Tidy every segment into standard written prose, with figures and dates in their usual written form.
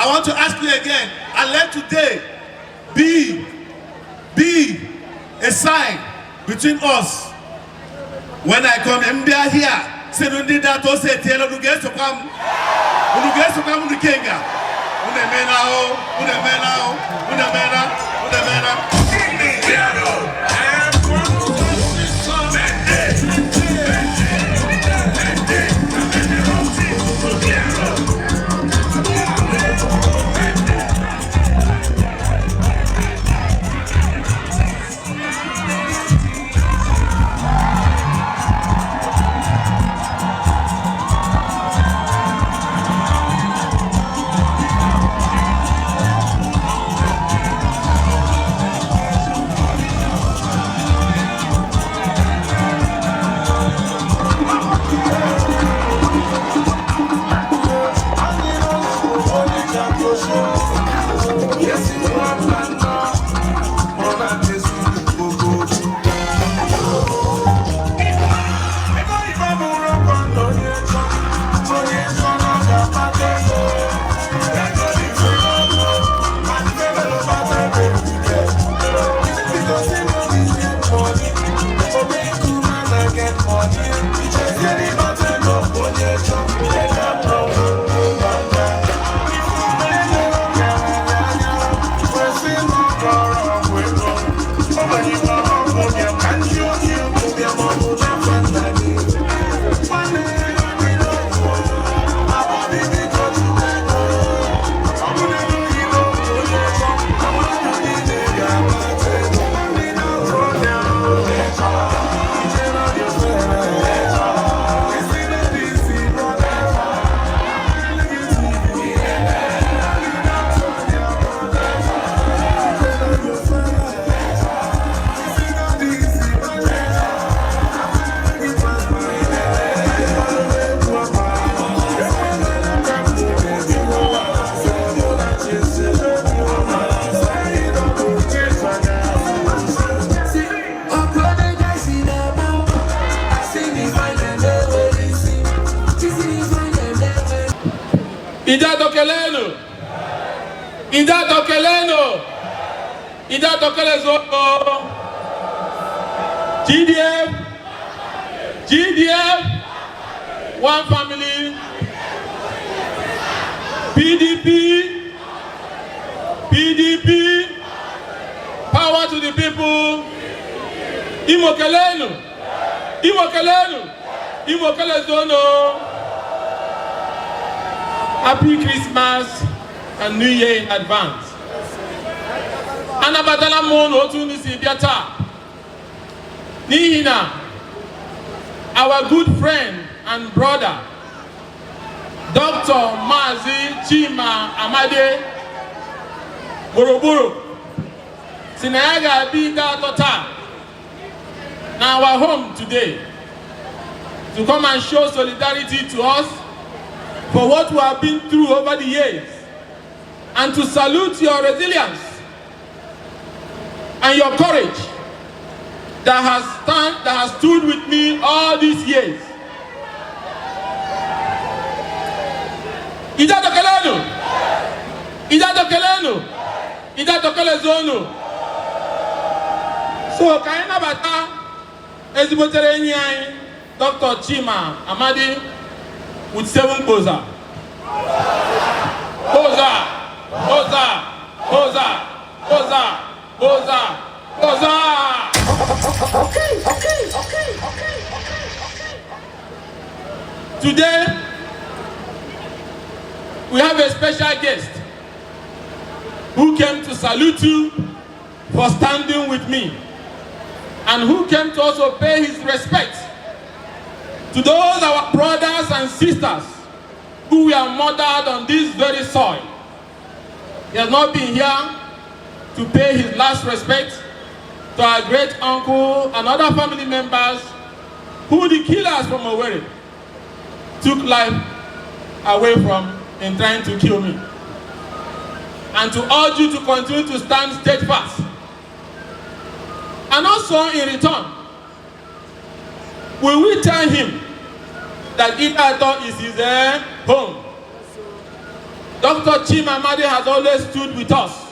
I want to ask you again, and let today be a sign between us. When I come Mbia here, say no need that to say tell you guys to come. You guys to come to Ikenga. Ideato Kelezono, GDF, one family, PDP, power to the people, Imo Kelezono. Happy Christmas and New Year in advance. Anabatala mono tunisi biata. Nihina, our good friend and brother, Dr. Mazi Amadi Gburugburu, Sinayaga Bida Tota, now our home today to come and show solidarity to us for what we have been through over the years, and to salute your resilience and your courage that has stood with me all these years. Ideato Kelezono. So kaina bata ezibotere nyai Dr. Chima Amadi with 7 posa. Okay. Today, we have a special guest who came to salute you for standing with me, and who came to also pay his respect to those our brothers and sisters who were murdered on this very soil. He has not been here to pay his last respect to our great uncle and other family members who the killers from Owerri took life away from in trying to kill me. And to urge you to continue to stand steadfast. And also in return, we will tell him that Ideato is his home. Dr. Chima Amadi has always stood with us,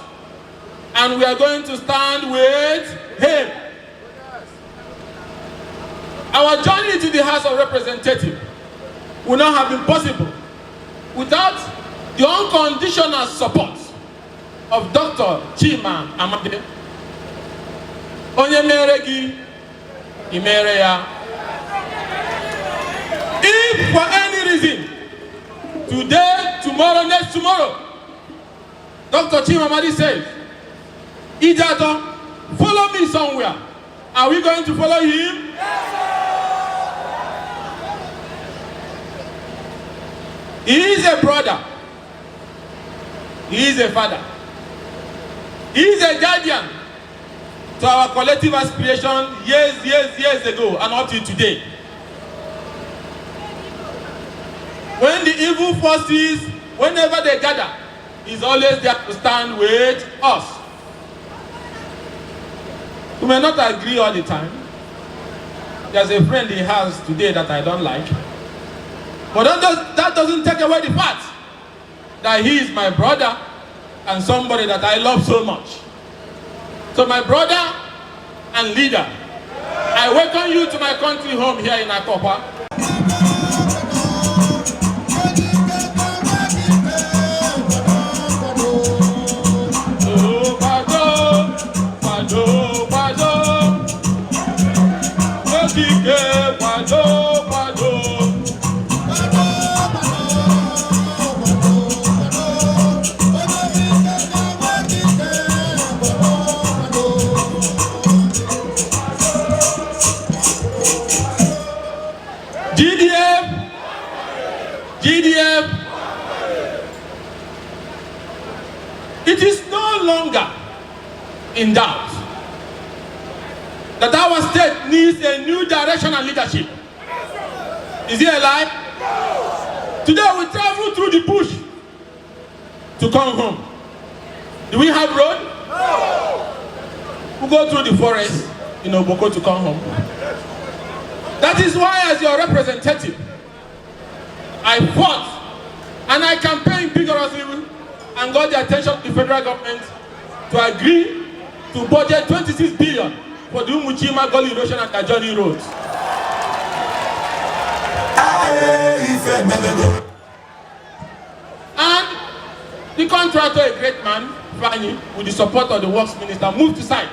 and we are going to stand with him. Our journey to the House of Representatives would not have been possible without the unconditional support of Dr. Chima Amadi. Onye mere gi, imere ya. If for any reason, today, tomorrow, next tomorrow, Dr. Chima Amadi says, Ideato, follow me somewhere. Are we going to follow him? He is a brother. He is a father. He is a guardian to our collective aspiration years ago and up to today. When the evil forces, whenever they gather, he's always there to stand with us. We may not agree all the time. There's a friend he has today that I don't like. But that doesn't take away the fact that he is my brother and somebody that I love so much. So my brother and leader, I welcome you to my country home here in Akokwa. GDF, it is no longer in doubt that our state needs a new direction and leadership. Is he alive? Today we travel through the bush to come home. Do we have road? We go through the forest in Oboko to come home. That is why, as your representative, I fought and I campaigned vigorously and got the attention of the federal government to agree to budget 26 billion for the Umuchima Gully Erosion and Kajoni roads. And the contractor, a great man, Fanny, with the support of the works minister, moved to site.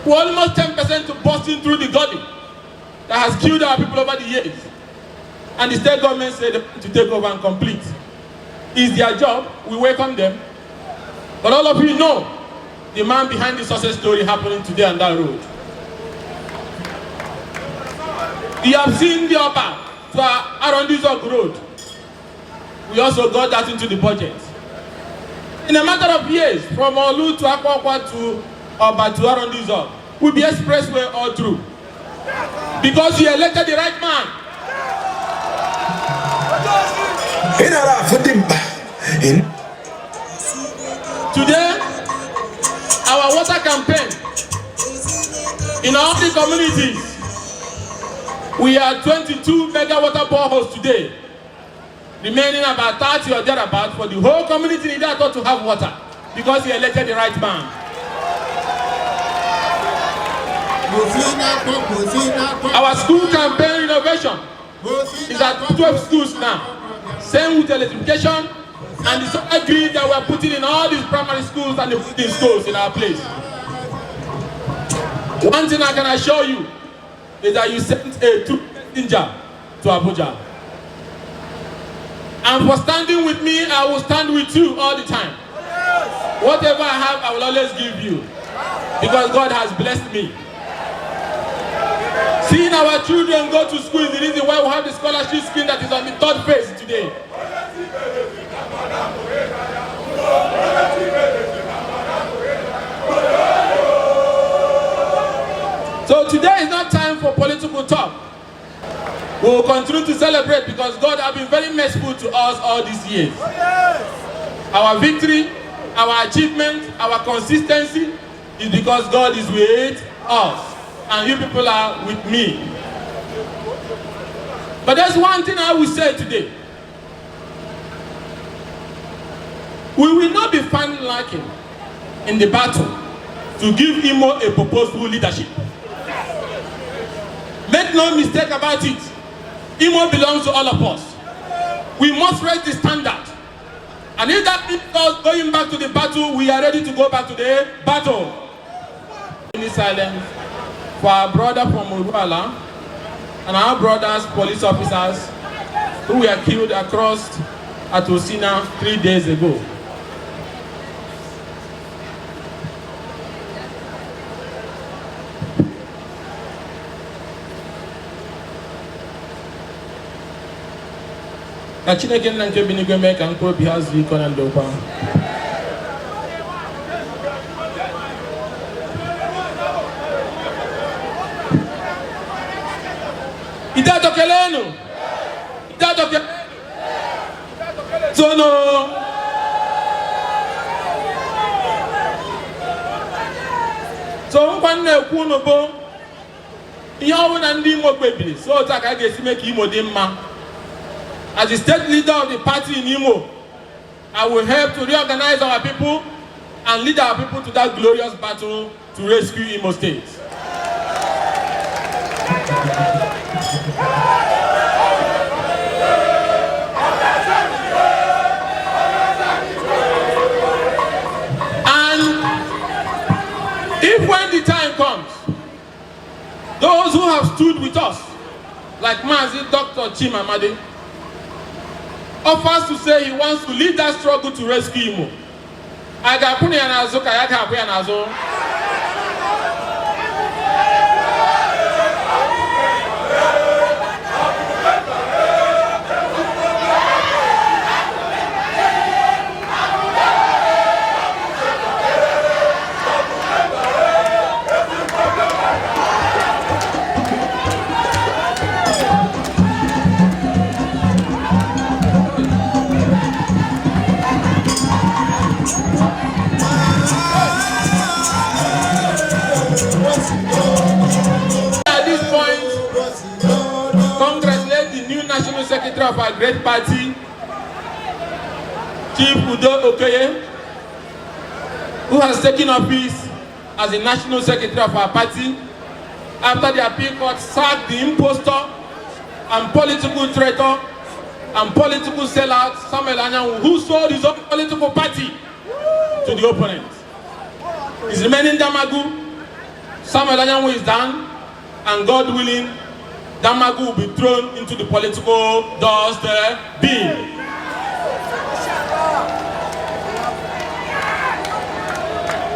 We're almost 10% to busting through the gully that has killed our people over the years. And the state government said to take over and complete. It's their job, we welcome them. But all of you know the man behind the success story happening today on that road. We have seen the upper to our Arondizog road. We also got that into the budget. In a matter of years, from Olu to Akokwa to Oba to Arondizog, will be expressway all through. Because you elected the right man. Today, our water campaign in all the communities, we are 22 mega water boreholes today, remaining about 30 or thereabout for the whole community in Ideato to have water, because he elected the right man. Our school campaign renovation is at 12 schools now. Same with electrification and the solar grid that we are putting in all these primary schools and the building schools in our place. One thing I can assure you is that you sent a true messenger to Abuja. And for standing with me, I will stand with you all the time. Whatever I have, I will always give you. Because God has blessed me. Seeing our children go to school is the reason why we have the scholarship scheme that is on the third phase today. So today is not time for political talk. We will continue to celebrate because God has been very merciful to us all these years. Our victory, our achievement, our consistency is because God is with us. And you people are with me. But there's one thing I will say today. We will not be found lacking in the battle to give Imo a purposeful leadership. Make no mistake about it. Imo belongs to all of us. We must raise the standard. And if that means us going back to the battle, we are ready to go back to the battle. In silence for our brother from Uruala and our brothers, police officers, who were killed across Atosina 3 days ago. Ka Chineke nna nke bi n'igwe mee ka mkpụrụ obi ha zuo ike na ndokwa. Ideato kelenu. Ideato kelenu. Sono. So nkwa na-ekwu n'ụbọ ihe ọbụ na ndị Imo kpebiri so otu a ka a ga-esi mee ka Imo dị mma. As the state leader of the party in Imo, I will help to reorganize our people and lead our people to that glorious battle to rescue Imo State. And if when the time comes, those who have stood with us, like Mazi Dr. Chima Amadi, offers to say he wants to lead that struggle to rescue Imo, agapuni anazo kayaka hapo anazo. Secretary of our great party, Chief Udo Okoye, who has taken office as the national secretary of our party after the appeal court sacked the impostor and political traitor and political sellout Samuel Anyanwu, who sold his own political party to the opponent. He's remaining Damagu. Samuel Anyanwu is done, and God willing, Damagu will be thrown into the political dustbin.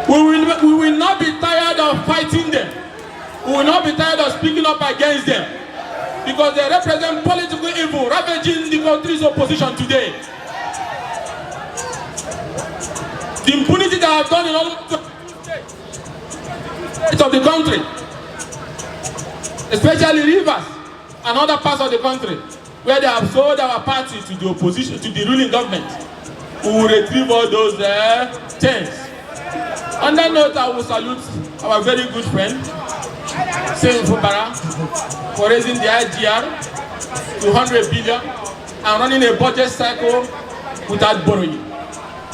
We will not be tired of fighting them. We will not be tired of speaking up against them, because they represent political evil ravaging the country's opposition today. The impunity they have done in all states of the country, especially Rivers and other parts of the country, where they have sold our party to the opposition, to the ruling government, who will retrieve all those things. On that note, I will salute our very good friend, SYMFONI, for raising the IGR to 100 billion and running a budget cycle without borrowing.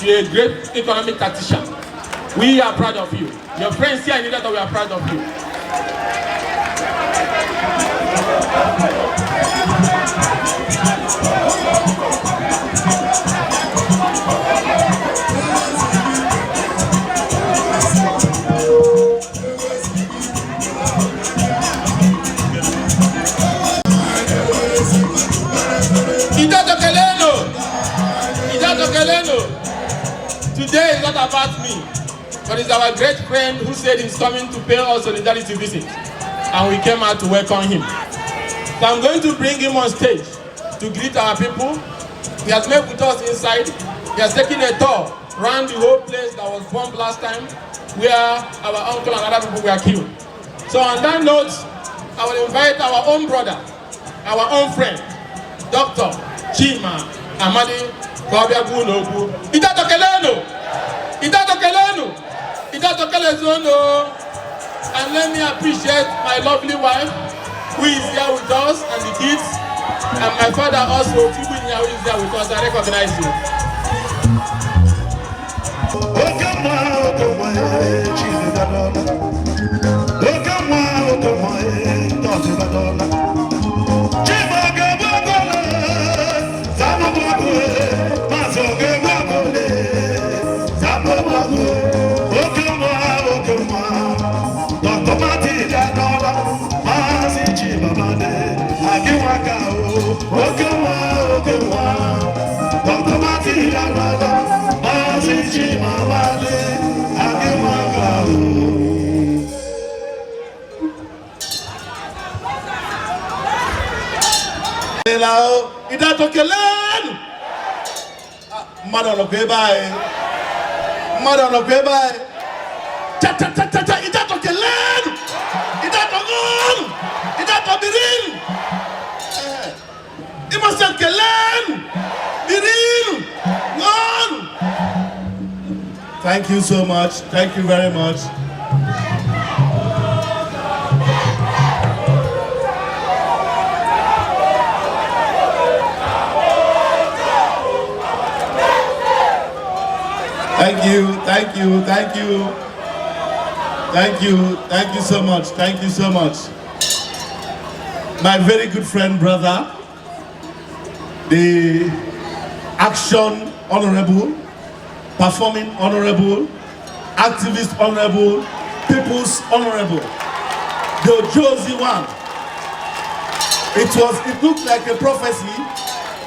You're a great economic tactician. We are proud of you. Your friends here in Ideato, we are proud of you. Today is not about me, but it's our great friend who said he's coming to pay us solidarity visit, and we came out to welcome him. So I'm going to bring him on stage to greet our people. He has met with us inside. He has taken a tour around the whole place that was bombed last time, where our uncle and other people were killed. So on that note, I will invite our own brother, our own friend, Dr. Chima Amadi. Ideato kelenu, Ideato kelenu, Ideato kelezono. And let me appreciate my lovely wife, who is here with us, and the kids, and my father also, who is here with us. I recognize you. mmadụ nọkwa ebe anyị. Mmadụ nọkwa ebe anyị. Cha, Ideato kelenu! Ideato gonu! Ideato birinu! Imose kelenu! Birinu! Gonu! Thank you so much. Thank you very much. Thank you, thank you, thank you. Thank you, thank you so much, thank you so much. My very good friend, brother, the action honorable, performing honorable, activist honorable, people's honorable, the Josie one. It looked like a prophecy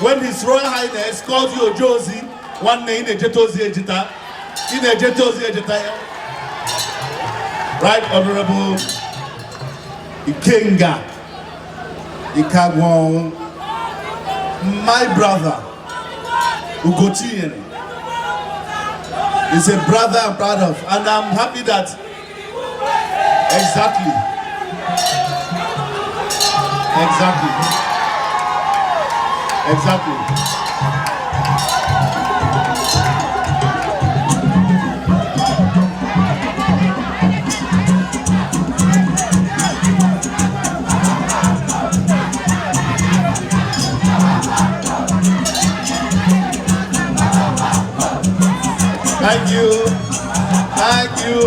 when His Royal Highness called you a Josie, one name in a Jetosi Ejita, in a Jetosi Ejita. Right Honorable Ikenga Imo my brother Ugochinyere is a brother I'm proud of, and I'm happy that exactly.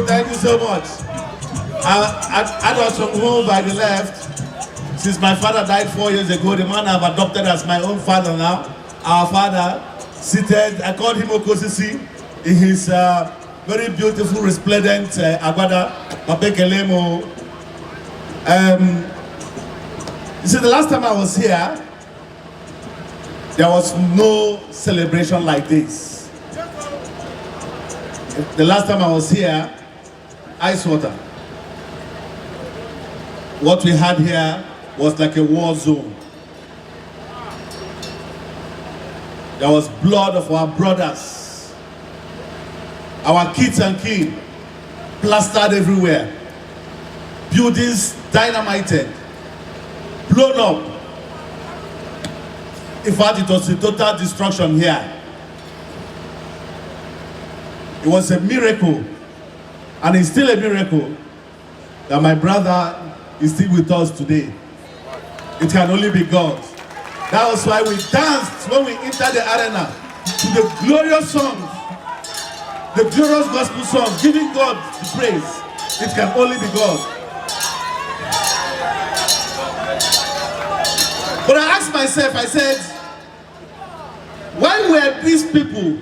Thank you so much. I was from home by the left. Since my father died 4 years ago, the man I've adopted as my own father now, our father, seated, I called him Okosisi in his very beautiful, resplendent agbada, Papekelemo. You see, the last time I was here, there was no celebration like this. The last time I was here, ice water. What we had here was like a war zone. There was blood of our brothers, our kids and kin, plastered everywhere. Buildings dynamited, blown up. In fact, it was a total destruction here. It was a miracle, and it's still a miracle, that my brother is still with us today. It can only be God. That was why we danced when we entered the arena to the glorious songs, the glorious gospel songs, giving God the praise. It can only be God. But I asked myself, I said, why were these people,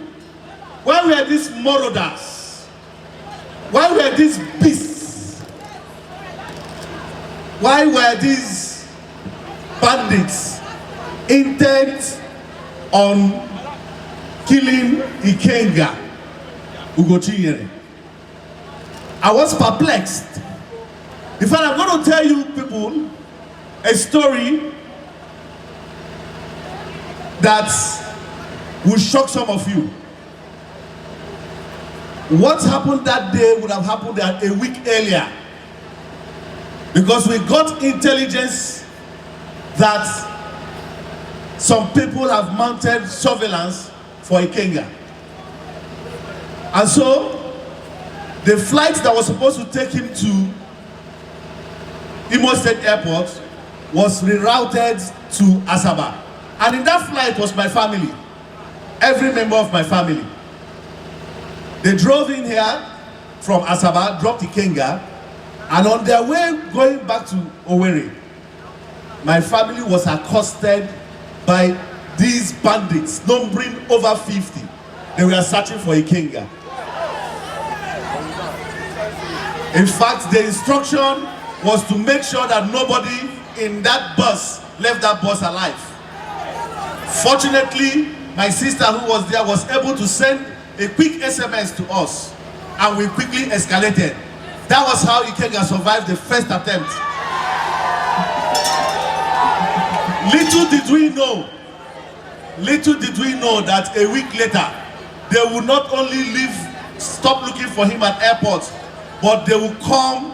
why were these marauders, why were these beasts, why were these bandits intent on killing Ikenga Ugochinyere? I was perplexed. In fact, I'm going to tell you people a story that will shock some of you. What happened that day would have happened a week earlier, because we got intelligence that some people have mounted surveillance for Ikenga. And so the flight that was supposed to take him to Imo State Airport was rerouted to Asaba. And in that flight was my family, every member of my family. They drove in here from Asaba, dropped Ikenga, and on their way going back to Owerri, my family was accosted by these bandits, numbering over 50. They were searching for Ikenga. In fact, the instruction was to make sure that nobody in that bus left that bus alive. Fortunately, my sister who was there was able to send a quick SMS to us, and we quickly escalated. That was how Ikenga survived the first attempt. Little did we know that a week later, they will not only stop looking for him at airports, but they will come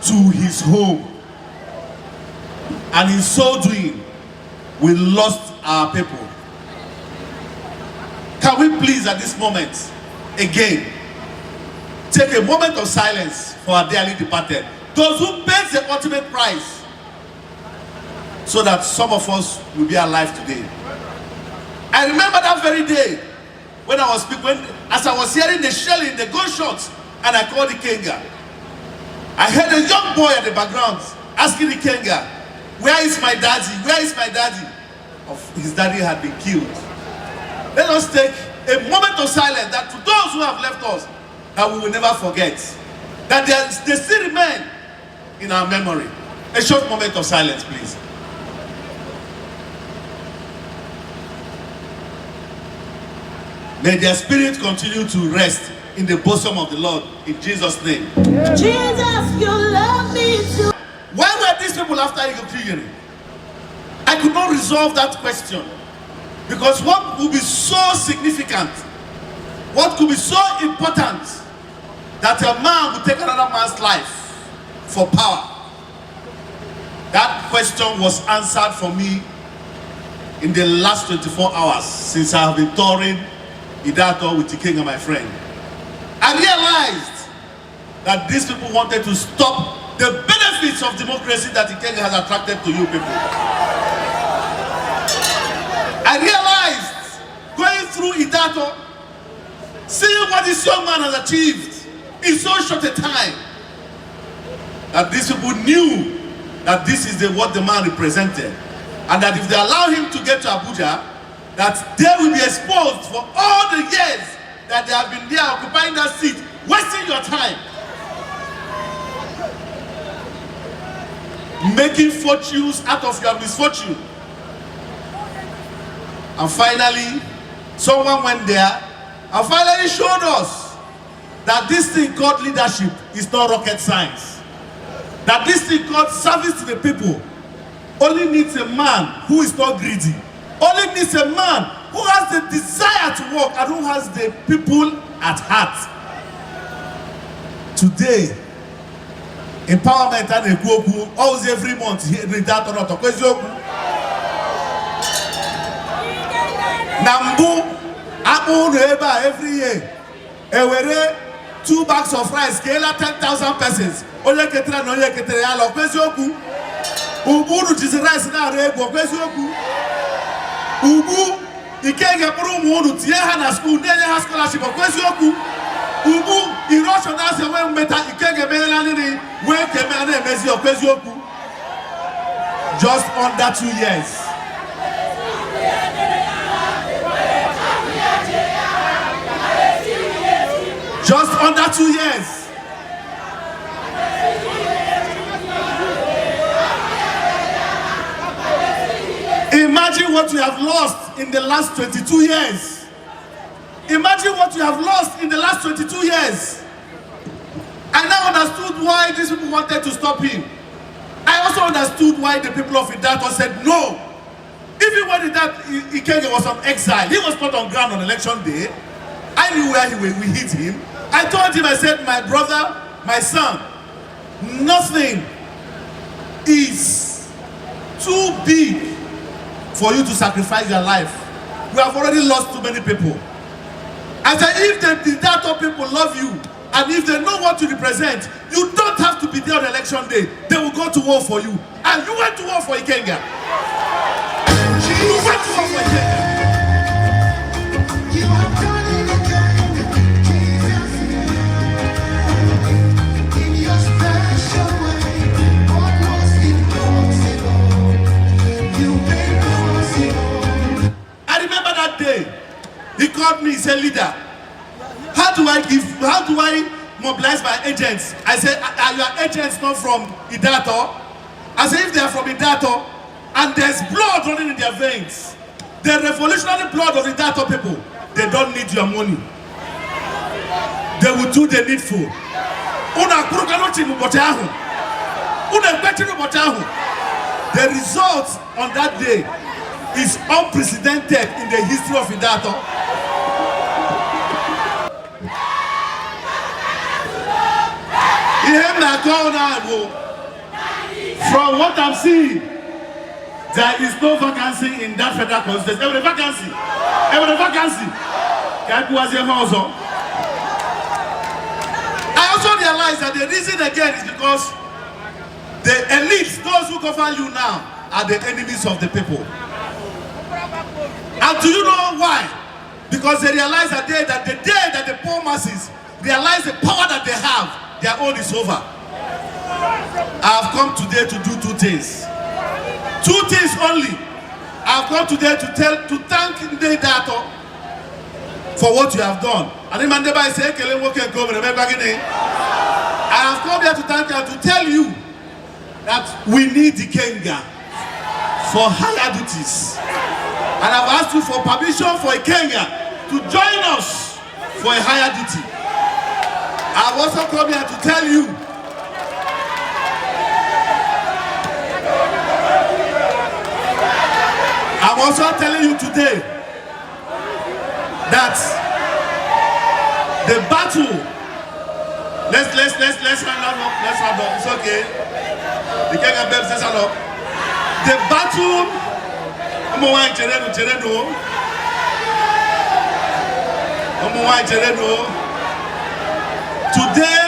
to his home. And in so doing, we lost our people. Can we please at this moment, again, take a moment of silence for our dearly departed, those who paid the ultimate price, so that some of us will be alive today. I remember that very day when I was speaking, as I was hearing the shelling, the gunshots, and I called Ikenga. I heard a young boy at the background asking Ikenga, "Where is my daddy? Where is my daddy?" His daddy had been killed. Let us take a moment of silence that to those who have left us, that we will never forget, that they still remain in our memory. A short moment of silence, please. May their spirit continue to rest in the bosom of the Lord, in Jesus' name. Jesus, you love me too. Why were these people after Oko-Jumbo? I could not resolve that question. Because what would be so significant, what could be so important, that a man would take another man's life for power? That question was answered for me in the last 24 hours since I have been touring Ideato with Ikenga, my friend. I realized that these people wanted to stop the benefits of democracy that Ikenga has attracted to you people. I realized, going through Ideato, seeing what this young man has achieved in so short a time, that these people knew that this is what the man represented, and that if they allow him to get to Abuja, that they will be exposed for all the years that they have been there occupying that seat, wasting your time, making fortunes out of your misfortune. And finally, someone went there and finally showed us that this thing called leadership is not rocket science. That this thing called service to the people only needs a man who is not greedy. Only needs a man who has the desire to work and who has the people at heart. Today, empowerment and Eko-Oku, always every month, turnout. Nambu, Abu Reba every year. Ewere 2 bags of rice, Kela 10,000 persons. Oye ketra no oye ketra yalo. Kwesioku. Ubu ruchizi rice na rebo. Kwesioku. Ubu Ikenga puru muunu tiyeha na school. Nenye ha scholarship. Kwesioku. Ubu irosho na se we mbeta Ikenga mela nini. We keme ane mezi o kwesioku. Just under 2 years. Just under 2 years. Imagine what we have lost in the last 22 years. Imagine what we have lost in the last 22 years. I now understood why these people wanted to stop him. I also understood why the people of Ideato said no. Even when Ikenga was on exile, he was not on ground on election day. I knew where we hit him. I told him, I said, my brother, my son, nothing is too big for you to sacrifice your life. We have already lost too many people. I said, if the Ideato people love you, and if they know what you represent, you don't have to be there on election day. They will go to war for you. And you went to war for Ikenga. You went to war for Ikenga. He called me, he said, leader, how do I mobilize my agents? I said, are your agents not from Ideato? I said, if they are from Ideato and there's blood running in their veins, the revolutionary blood of Ideato people, they don't need your money. They will do the needful. The result on that day is unprecedented in the history of Ideato. From what I'm seeing, there is no vacancy in that federal constituency. Every vacancy. I also realize that the reason again is because the elites, those who govern you now, are the enemies of the people. And do you know why? Because they realize that the day that the poor masses realize the power that they have, their own is over. I have come today to do two things. Two things only. I have come today to thank Ideato for what you have done. And I have come here to thank you and to tell you that we need Ikenga for higher duties. And I've asked you for permission for Ikenga to join us for a higher duty. I've also come here to tell you I'm also telling you today that the battle, let's hand up, it's okay. The Ikenga babes, let's hand up. The battle, today,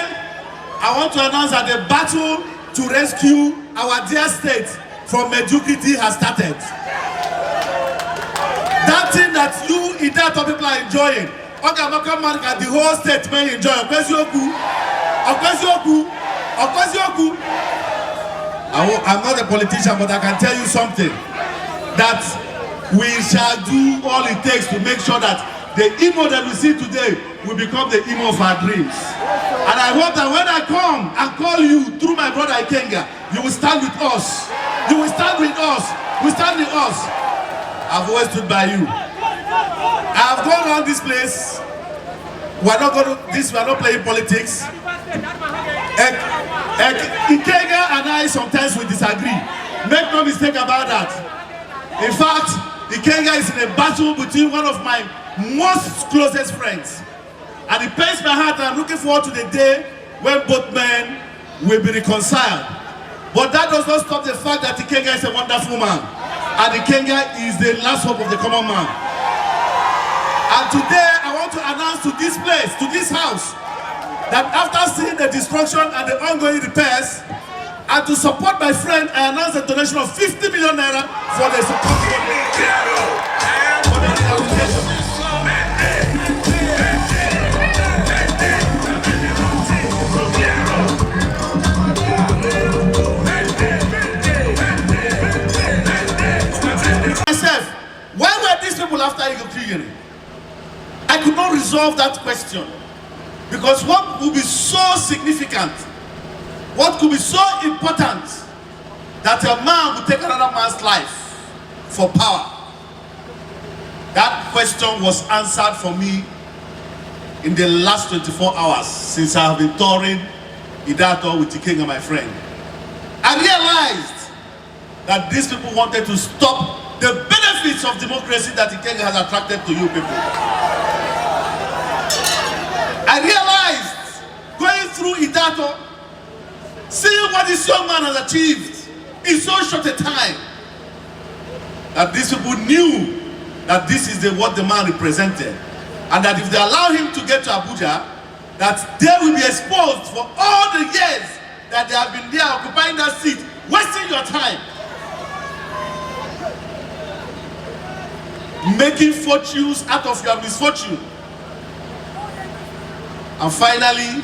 I want to announce that the battle to rescue our dear state from mediocrity has started. That thing that you, Ideato people are enjoying, the whole state may enjoy. I'm not a politician, but I can tell you something. That we shall do all it takes to make sure that the Imo that we see today will become the Imo of our dreams. And I hope that when I come and call you through my brother Ikenga, you will stand with us. You will stand with us. You will stand with us. I've always stood by you. I have gone around this place. We're not playing politics. Ikenga and I sometimes we disagree. Make no mistake about that. In fact, Ikenga is in a battle between one of my most closest friends. And it pains my heart, and I'm looking forward to the day when both men will be reconciled. But that does not stop the fact that Ikenga is a wonderful man. And Ikenga is the last hope of the common man. And today I want to announce to this place, to this house, that after seeing the destruction and the ongoing repairs, and to support my friend, I announce a donation of 50 million naira for the support for the rehabilitation. Why were these people after Oko-Jumbo? I could not resolve that question. Because what would be so significant, what could be so important, that a man would take another man's life for power? That question was answered for me in the last 24 hours since I have been touring Ideato with Ikenga, my friend. I realized that these people wanted to stop the benefits of democracy that Ikenga has attracted to you people. I realized, going through Ideato, seeing what this young man has achieved in so short a time, that these people knew that this is what the man represented. And that if they allow him to get to Abuja, that they will be exposed for all the years that they have been there occupying that seat, wasting your time. Making fortunes out of your misfortune. And finally,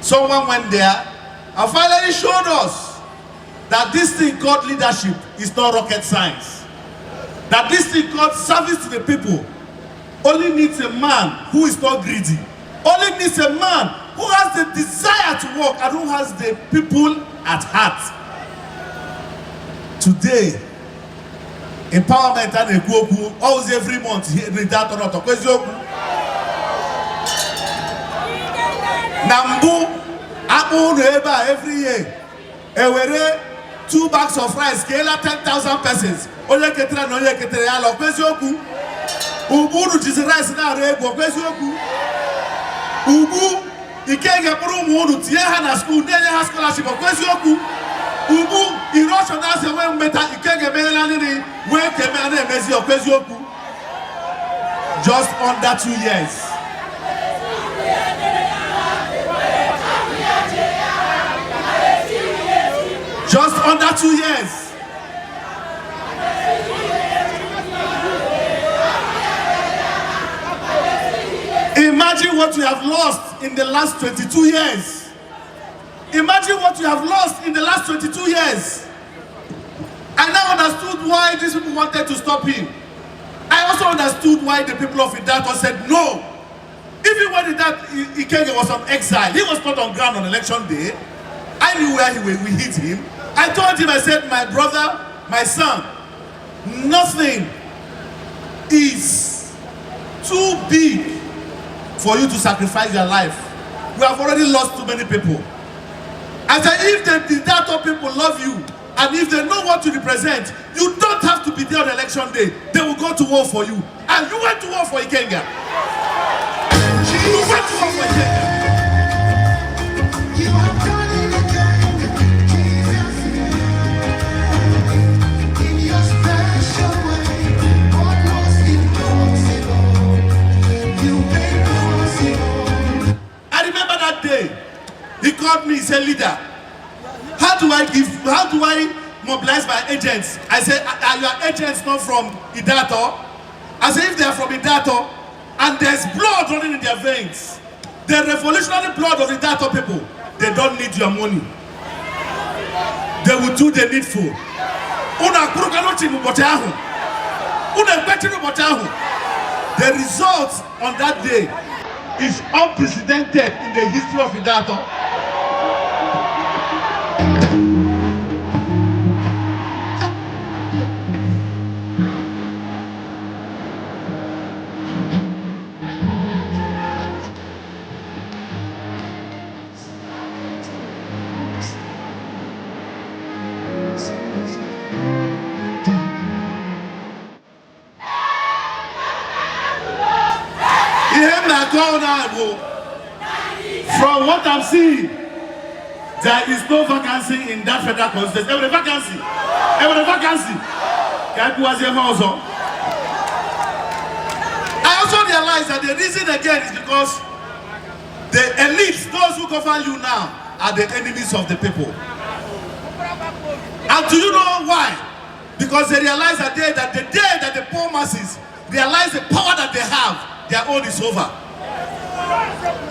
someone went there and finally showed us that this thing called leadership is not rocket science. That this thing called service to the people only needs a man who is not greedy. Only needs a man who has the desire to work and who has the people at heart. Today, empowerment and Ekuoku, always every month, Nambu, Abu Reba every year. Ewere 2 bags of rice, Kela 10,000 persons. Oye ketra no oye ketra yalo kwesioku. Ubu ruchisi rice na rebo kwesioku. Ubu Ikenga Imo Ugochinyere na school, nenye ha scholarship, okwezi oku. Ubu erosion as a way meta Ikenga Melani, where Kemane Mezi okwezi oku. Just under 2 years. Just under 2 years. Imagine what you have lost in the last 22 years. Imagine what you have lost in the last 22 years. I now understood why these people wanted to stop him. I also understood why the people of Ideato said no. Even when Ikenga was on exile, he was not on ground on election day. I knew where we hit him. I told him, I said, my brother, my son, nothing is too big for you to sacrifice your life. We have already lost too many people. I said, if the Ideato people love you, and if they know what to represent, you don't have to be there on election day. They will go to war for you. And you went to war for Ikenga. You went to war for Ikenga. I remember that day. He called me, he said, leader, how do I mobilize my agents? I said, are your agents not from Ideato? I said, if they are from Ideato and there's blood running in their veins, the revolutionary blood of the Ideato people, they don't need your money. They will do the needful. The result on that day is unprecedented in the history of Ideato. From what I'm seeing, there is no vacancy in that federal constituency. Every vacancy. I also realize that the reason again is because the elites, those who govern you now, are the enemies of the people. And do you know why? Because they realize that the day that the poor masses realize the power that they have, their own is over.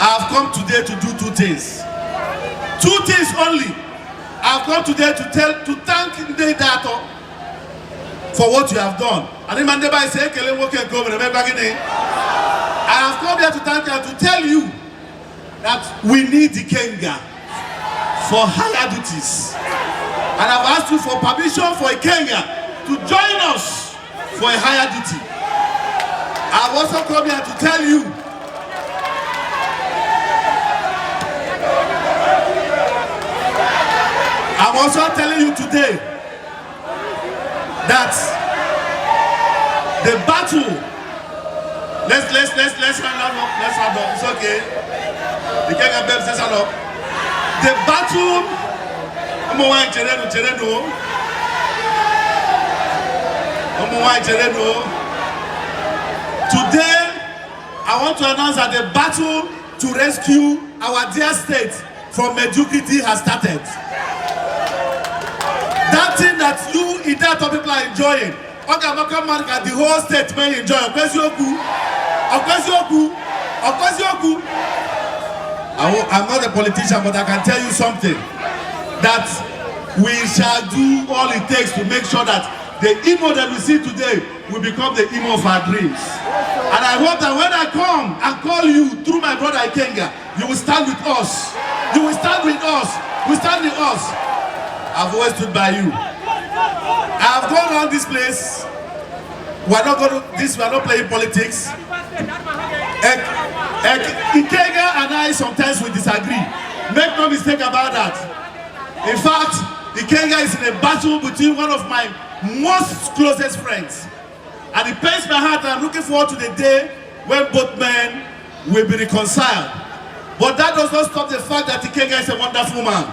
I have come today to do two things. Two things only. I have come today to thank Ideato for what you have done. And I have come here to thank you and to tell you that we need Ikenga for higher duties. And I've asked you for permission for Ikenga to join us for a higher duty. I've also come here to tell you I'm also telling you today that the battle, let's hand up, it's okay. The Ikenga babes, let's hand up. The battle, today, I want to announce that the battle to rescue our dear state from mediocrity has started. That thing that you Ideato people are enjoying, the whole state may enjoy. I'm not a politician, but I can tell you something. That we shall do all it takes to make sure that the Imo that we see today will become the Imo of our dreams. And I hope that when I come and call you through my brother Ikenga, you will stand with us. You will stand with us. We stand with us. I've always stood by you. I have gone around this place. We're not playing politics. Ikenga and I sometimes we disagree. Make no mistake about that. In fact, Ikenga is in a battle between one of my most closest friends. And it pains my heart, and I'm looking forward to the day when both men will be reconciled. But that does not stop the fact that Ikenga is a wonderful man.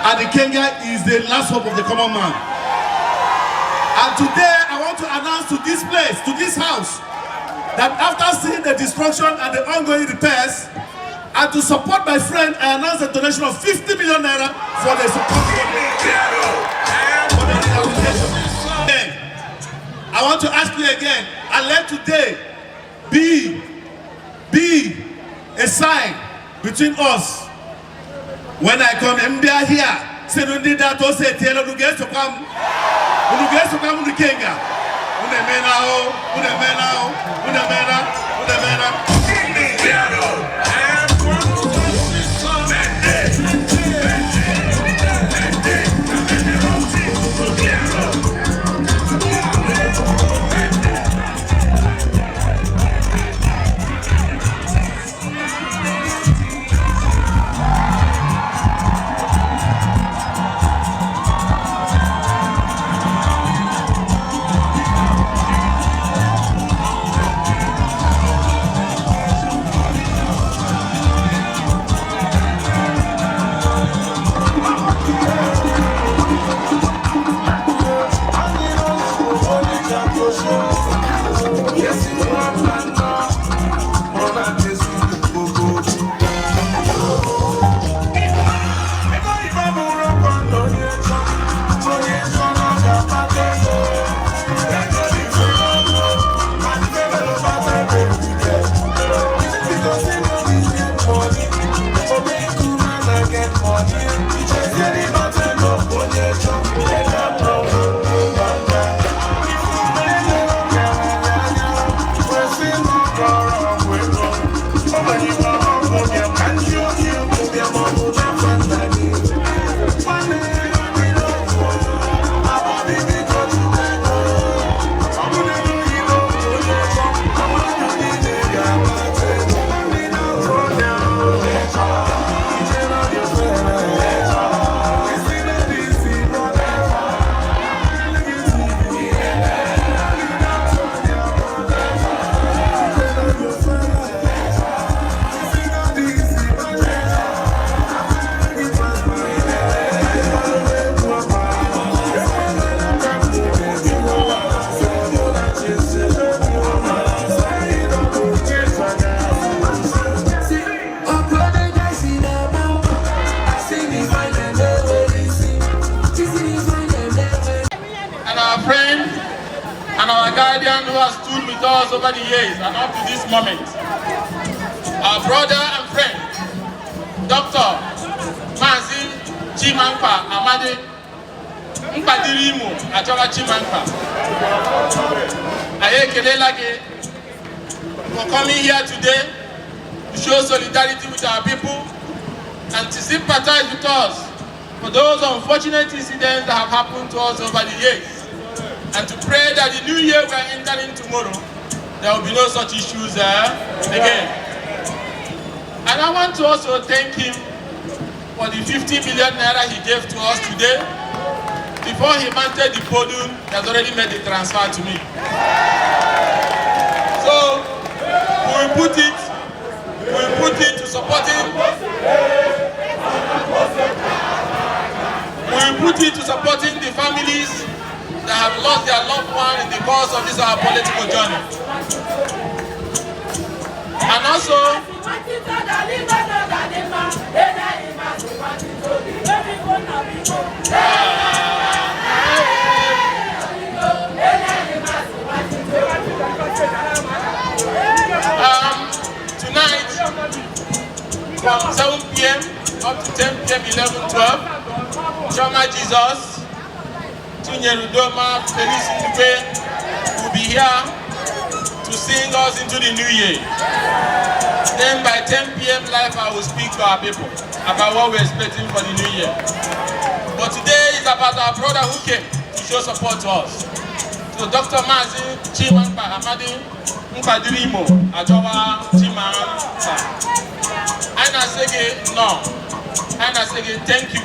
And Ikenga is the last hope of the common man. And today I want to announce to this place, to this house, that after seeing the destruction and the ongoing repairs, and to support my friend, I announced a donation of 50 million naira for the support. I want to ask you again, and let today be a sign between us. When I come and they are here, say no need that to say tell you guys to come. You guys to come to Ikenga. Who has stood with us over the years and up to this moment. Our brother and friend, Dr. Mazi Amadi Imo Ugochinyere for coming here today to show solidarity with our people and to sympathize with us for those unfortunate incidents that have happened to us over the years. And to pray that the new year we are entering tomorrow, there will be no such issues again. And I want to also thank him for the 50 million naira he gave to us today. Before he mounted the podium, he has already made the transfer to me. So we will put it to supporting. We will put it to supporting the families that have lost their loved one in the course of this our political journey. And also, tonight, from 7 p.m. up to 10 p.m., 11, 12, Chima Jesus, Doma, will be here to sing us into the new year. Then by 10 p.m. live, I will speak to our people about what we're expecting for the new year. But today is about our brother who came to show support to us. So Dr. Mazi Chima Amadi Imo Chima thank you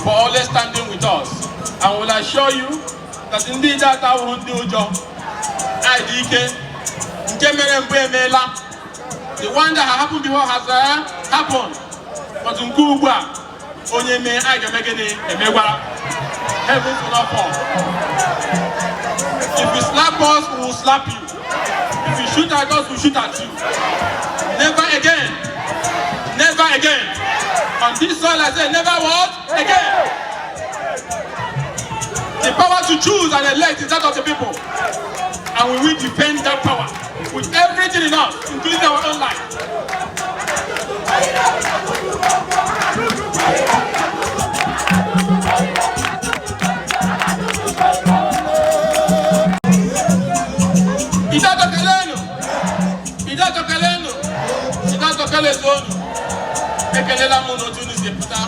for always standing with us. I will assure you that indeed that I won't do job. The one that happened before has happened. But in Kuba, only me, I can make any, heaven will not fall. If you slap us, we will slap you. If you shoot at us, we will shoot at you. Never again. Never again. On this soil, I say, never what? Again. The power to choose and elect is that of the people. And we will defend that power with everything in us, including our own life. Ideato Kaleno, Ideato Kalezonu, Ekelela Mono Tunis Deputa.